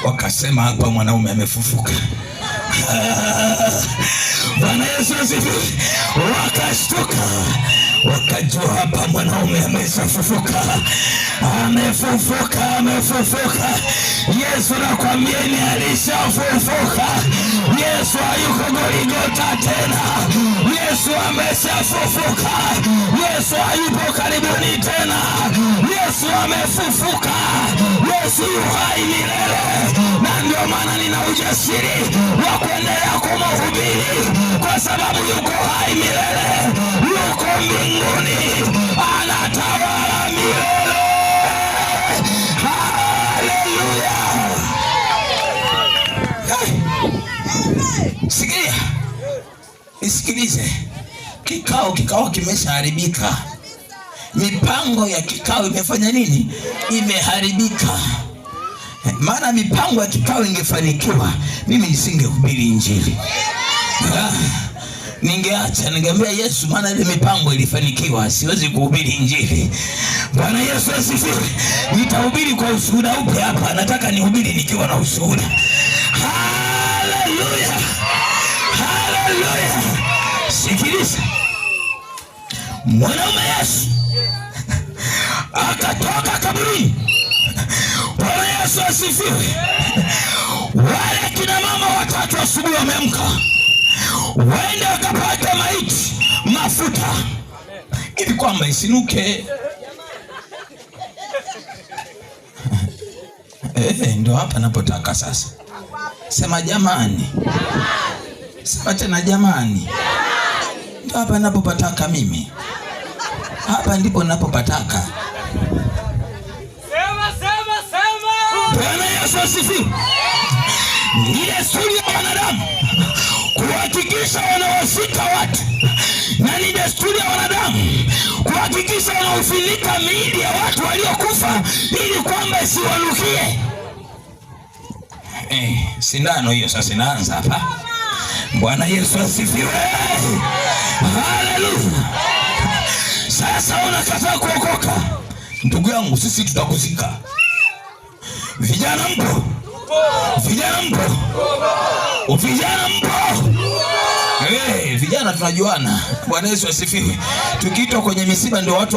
wakasema hapa mwanaume amefufuka. Bwana Yesu asifiwe. Wakashtuka, wakajua hapa mwanaume amefufuka. Amefufuka. Yesu nakwambieni alishafufuka. Yesu hayuko Golgotha tena. Yesu ameshafufuka. Yesu hayupo karibuni tena. Yesu amefufuka. Yesu yu hai milele. Na ndio maana nina ujasiri wa kuendelea kumhubiri, kwa sababu yuko hai milele. Yuko mbinguni, anatawala milele. Haleluya. Sikia, isikilize. Kikao kimeshaharibika. Mipango ya kikao imefanya nini? Imeharibika. Maana mipango ya kikao ingefanikiwa, mimi nisingehubiri injili. Ningeambia Yesu, maana ile mipango ilifanikiwa, siwezi kuhubiri injili. Bwana Yesu asifiwe. Nitahubiri kwa ushuhuda upi hapa? Nataka nihubiri nikiwa na ushuhuda. Haleluya. Haleluya. Sikiliza. Mwanaume Yesu akatoka kaburini. Bwana Yesu asifiwe. Wale kina mama watatu asubuhi wameamka, waende wakapata maiti mafuta ili kwamba isinuke. Ndio hapa napotaka sasa. Sema jamani. Sema tena jamani. Ndio hapa napopataka mimi. Hapa ndipo napopataka. Bwana Yesu asifiwe. Ni desturi ya wanadamu kuhakikisha wanawashika watu, na ni desturi ya wanadamu kuhakikisha wanaufunika miili ya watu waliokufa ili kwamba isiwanukie. Sindano hiyo sasa inaanza hapa. Bwana Yesu asifiwe. Haleluya. Sasa unakataa kuokoka, ndugu yangu, sisi tutakuzika. Vijana mpo? Vijana mpo? Vijana mpo? Vijana tunajuana. Bwana Yesu asifiwe. Tukiitwa kwenye misiba ndio watu